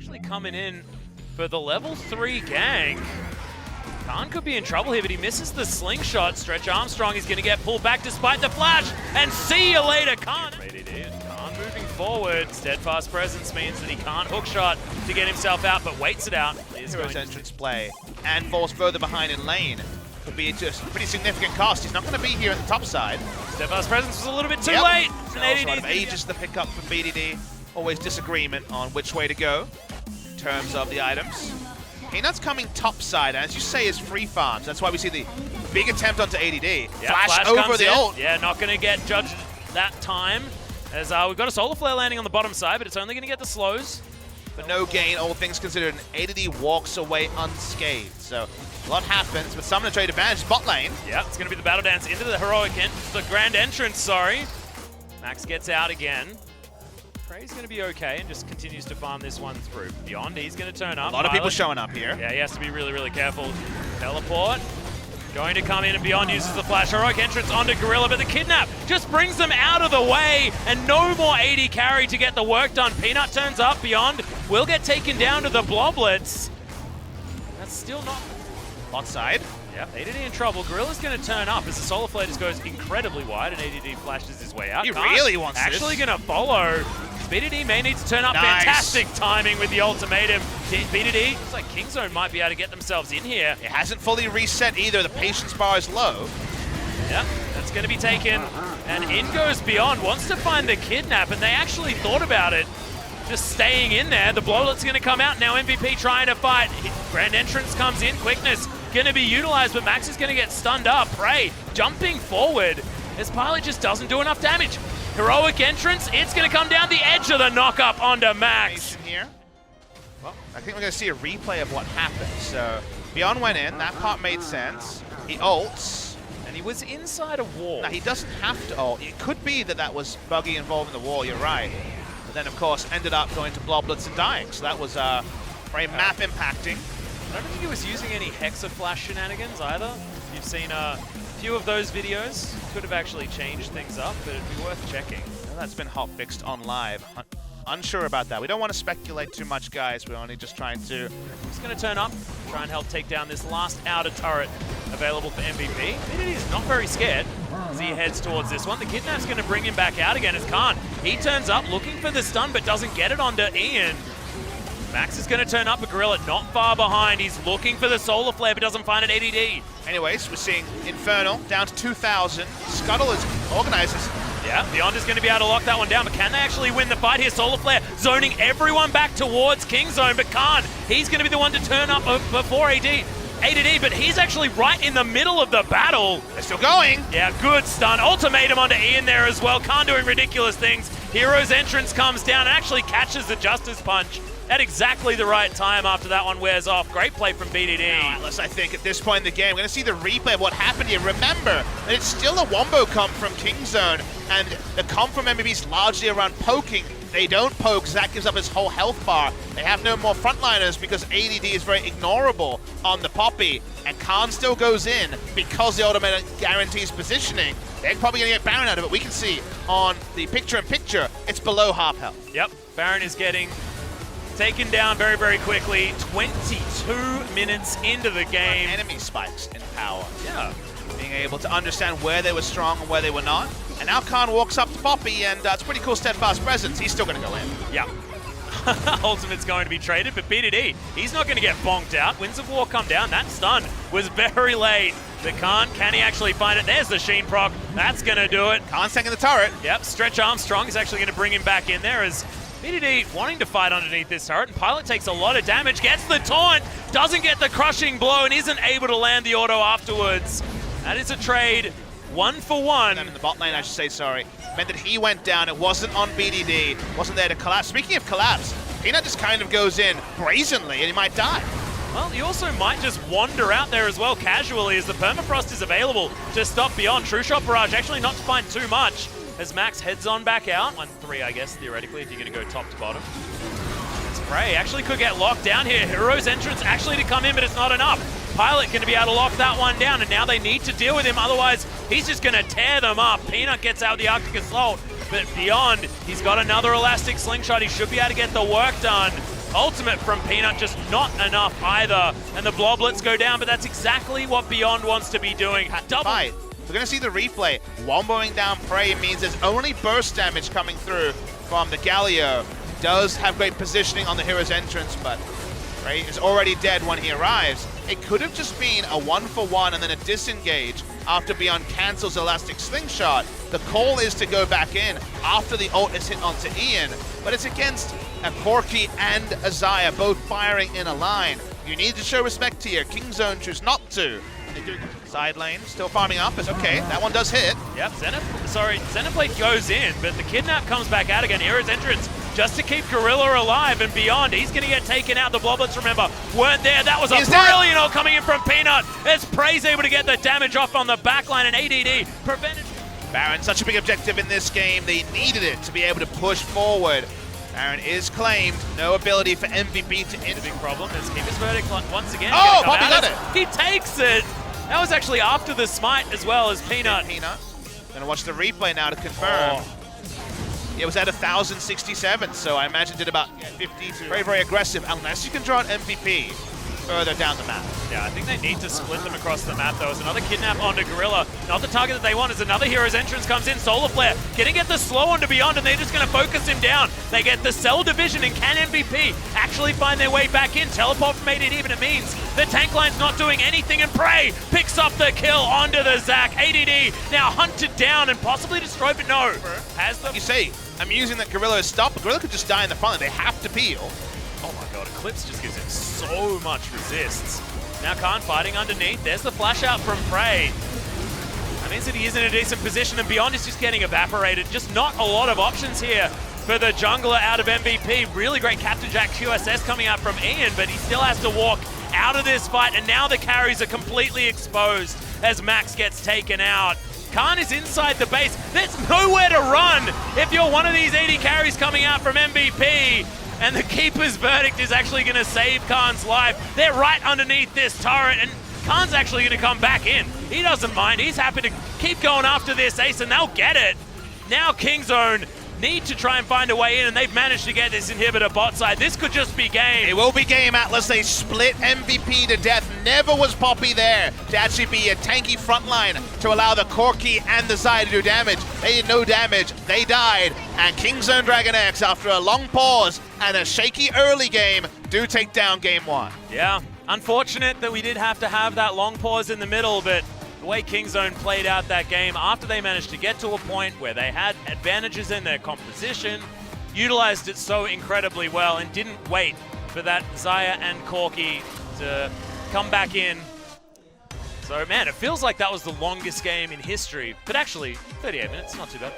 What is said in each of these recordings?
Actually coming in for the level 3 gank. Khan could be in trouble here, but he misses the slingshot. Stretch Armstrong is going to get pulled back despite the flash. And see you later, Khan. Khan moving forward. Steadfast presence means that he can't hookshot to get himself out, but waits it out. Hero's entrance play and falls further behind in lane. Could be just a pretty significant cost. He's not going to be here at the top side. Steadfast presence was a little bit too late. An ADD ages the pickup from BDD. Always disagreement on which way to go in terms of the items. Peanut's coming top side, and as you say, is free farms. That's why we see the big attempt onto ADD. Yeah, flash over the ult. Yeah, not going to get judged that time. As we've got a solar flare landing on the bottom side, but it's only going to get the slows. For no gain, all things considered, and ADD walks away unscathed. So a lot happens, but some of the trade advantage bot lane. Yeah, it's going to be the battle dance into the heroic the grand entrance, sorry. Max gets out again. Prey's going to be okay and just continues to farm this one through. Beyond, he's going to turn up. A lot of people showing up here. Yeah, he has to be really, really careful. Teleport. Going to come in, and Beyond uses the flash. Heroic entrance onto Gorilla, but the kidnap just brings them out of the way, and no more AD carry to get the work done. Peanut turns up. Beyond will get taken down to the Bloblets. That's still not... Bot side. Yep, ADD in trouble. Gorilla's going to turn up as the solar flare just goes incredibly wide, and ADD flashes his way out. He really wants actually going to follow. BDD may need to turn up. Nice. Fantastic timing with the ultimatum. BDD, looks like Kingzone might be able to get themselves in here. It hasn't fully reset either. The patience bar is low. Yep, that's going to be taken. And in goes Beyond. Wants to find the kidnap, and they actually thought about it. Just staying in there. The Blowlet's going to come out. Now MVP trying to fight. Grand entrance comes in. Quickness going to be utilized, but Max is going to get stunned up. Prey jumping forward as Pilot just doesn't do enough damage. Heroic entrance, it's going to come down the edge of the knock-up onto Max. Here. Well, I think we're going to see a replay of what happened. So, Beyond went in, that part made sense. He ults. And he was inside a wall. Now, he doesn't have to ult. It could be that that was Buggy involved in the wall, you're right. But then, of course, ended up going to Bloblets and dying. So that was very map impacting. I don't think he was using any Hexaflash shenanigans either. You've seen a few of those videos. Could have actually changed things up, but it'd be worth checking. Well, that's been hotfixed on live. Unsure about that. We don't want to speculate too much, guys. We're only just trying to... He's going to turn up, try and help take down this last outer turret available for MVP. BDD is not very scared as he heads towards this one. The kidnap's going to bring him back out again as Khan. He turns up looking for the stun, but doesn't get it onto Ian. Max is going to turn up, a Gorilla not far behind. He's looking for the solar flare, but doesn't find an ADD. Anyways, we're seeing Infernal down to 2,000. Scuttle is organizes. Yeah, Beyond is going to be able to lock that one down, but can they actually win the fight here? Solar Flare zoning everyone back towards Kingzone, but Khan, he's going to be the one to turn up before ADD, but he's actually right in the middle of the battle. They're still going. Yeah, good stun. Ultimatum onto Ian there as well. Khan doing ridiculous things. Hero's entrance comes down and actually catches the Justice Punch at exactly the right time after that one wears off. Great play from BDD. Atlas, I think at this point in the game, we're going to see the replay of what happened here. Remember that it's still a wombo comp from Kingzone, and the comp from MVP is largely around poking. They don't poke, so that gives up his whole health bar. They have no more frontliners because ADD is very ignorable on the Poppy, and Khan still goes in because the ultimate guarantees positioning. They're probably going to get Baron out of it. We can see on the picture-in-picture, it's below half health. Yep, Baron is getting taken down very, very quickly. 22 minutes into the game. Enemy spikes in power. Yeah. Being able to understand where they were strong and where they were not. And now Khan walks up to Poppy, and it's pretty cool steadfast presence. He's still going to go in. Yeah. Ultimate's going to be traded, but BDD, he's not going to get bonked out. Winds of War come down. That stun was very late. The Khan, can he actually find it? There's the Sheen proc. That's going to do it. Khan's taking the turret. Yep, Stretch Armstrong is actually going to bring him back in there as BDD wanting to fight underneath this turret, and Pilot takes a lot of damage, gets the taunt, doesn't get the crushing blow, and isn't able to land the auto afterwards. That is a trade, 1-for-1. And in the bot lane, I should say, sorry, meant that he went down. It wasn't on BDD, wasn't there to collapse. Speaking of collapse, Peanut just kind of goes in brazenly, and he might die. Well, he also might just wander out there as well casually as the Permafrost is available to stop Beyond. True Shot Barrage actually not to find too much as Max heads on back out. 1-3, I guess, theoretically, if you're going to go top to bottom. Prey actually could get locked down here. Hero's entrance actually to come in, but it's not enough. Pilot going to be able to lock that one down, and now they need to deal with him, otherwise he's just going to tear them up. Peanut gets out the Arctic Assault, but Beyond, he's got another Elastic Slingshot. He should be able to get the work done. Ultimate from Peanut, just not enough either. And the Bloblets go down, but that's exactly what Beyond wants to be doing. Double fight. We're going to see the replay. Womboing down Prey means there's only burst damage coming through from the Galio. Does have great positioning on the hero's entrance, but Prey is already dead when he arrives. It could have just been a 1-for-1 and then a disengage after Beyond cancels Elastic Slingshot. The call is to go back in after the ult is hit onto Ian, but it's against a Corki and a Xayah both firing in a line. You need to show respect here. Kingzone choose not to. Side lane, still farming up. It's okay, that one does hit. Yep, Xenoblade goes in, but the Kidnap comes back out again. Hero's entrance just to keep Gorilla alive, and Beyond, he's going to get taken out. The Bloblets, remember, weren't there. That was a brilliant ult coming in from Peanut as Prey's able to get the damage off on the backline, and ADD prevented. Baron, such a big objective in this game. They needed it to be able to push forward. Baron is claimed. No ability for MVP to end. The big problem is Keeper's Verdict once again. Oh, Poppy got it. He takes it. That was actually after the smite as well as Peanut. Gonna watch the replay now to confirm. Oh. It was at 1,067, so I imagine did about 50. Very, very aggressive, unless you can draw an MVP further down the map. Yeah, I think they need to split them across the map, though. It's another Kidnap onto Gorilla. Not the target that they want, as another hero's entrance comes in. Solar Flare getting get the slow onto Beyond, and they're just going to focus him down. They get the Cell division, and can MVP actually find their way back in? Teleport from ADD, but it means the tank line's not doing anything, and Prey picks up the kill onto the Zac. ADD now hunted down and possibly destroyed, but no. Has the... You say, I'm using that Gorilla is stopped, but Gorilla could just die in the front. They have to peel. Oh my god, Eclipse just gives him so much resists. Now Khan fighting underneath. There's the flash out from Prey. That means that he is in a decent position, and Beyond is just getting evaporated. Just not a lot of options here for the jungler out of MVP. Really great Captain Jack QSS coming out from Ian, but he still has to walk out of this fight, and now the carries are completely exposed as Max gets taken out. Khan is inside the base. There's nowhere to run if you're one of these 80 carries coming out from MVP. And the Keeper's Verdict is actually going to save Khan's life. They're right underneath this turret, and Khan's actually going to come back in. He doesn't mind. He's happy to keep going after this ace, and they'll get it. Now Kingzone need to try and find a way in, and they've managed to get this inhibitor bot side. This could just be game. It will be game, Atlas. They split MVP to death. Never was Poppy there to actually be a tanky frontline to allow the Corki and the Xayah to do damage. They did no damage. They died. And Kingzone Dragon X, after a long pause and a shaky early game, do take down game one. Yeah, unfortunate that we did have to have that long pause in the middle, but the way Kingzone played out that game, after they managed to get to a point where they had advantages in their composition, utilized it so incredibly well and didn't wait for that Xayah and Corki to come back in. So man, it feels like that was the longest game in history, but actually 38 minutes, not too bad.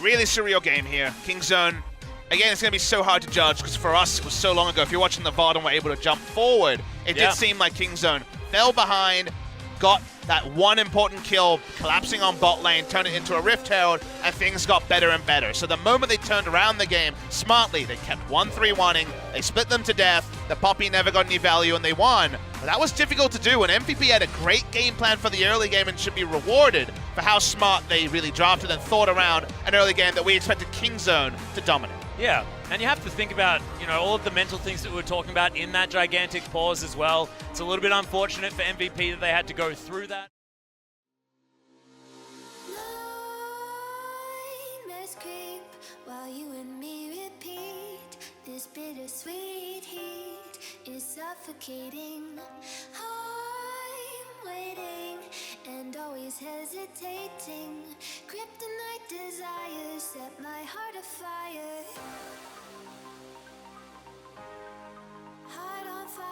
Really surreal game here. Kingzone, again, it's going to be so hard to judge because for us it was so long ago. If you're watching the VOD and were able to jump forward, it did seem like Kingzone fell behind, got that one important kill, collapsing on bot lane, turned it into a Rift Herald, and things got better and better. So the moment they turned around the game, smartly, they kept 1-3-1-ing, they split them to death, the Poppy never got any value, and they won. But that was difficult to do, and MVP had a great game plan for the early game and should be rewarded for how smart they really drafted and thought around an early game that we expected Kingzone to dominate. Yeah, and you have to think about, you know, all of the mental things that we were talking about in that gigantic pause as well. It's a little bit unfortunate for MVP that they had to go through that. Nightmares creep while you and me repeat. This bittersweet heat is suffocating. I'm waiting and always hesitating. Kryptonite desires set my heart afire. Heart on fire.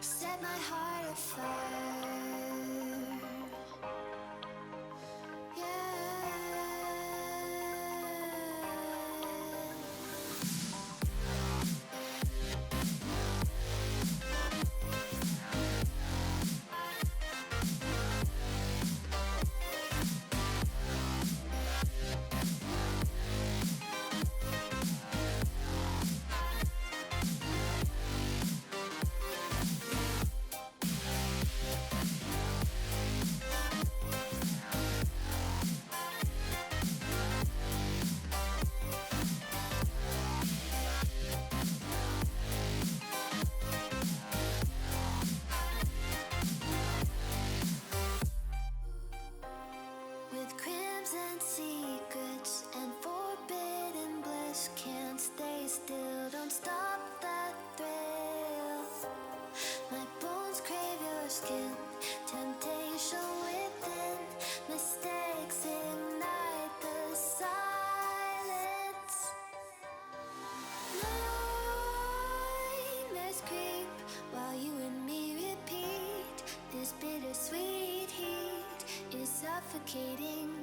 Set my heart afire. with crimson secrets and forbidden bliss. Can't stay still, don't stop that thrill. My bones crave your skin, temptation within. Mistakes ignite the silence. Nightmares creep while you and me repeat. This bittersweet heat is suffocating.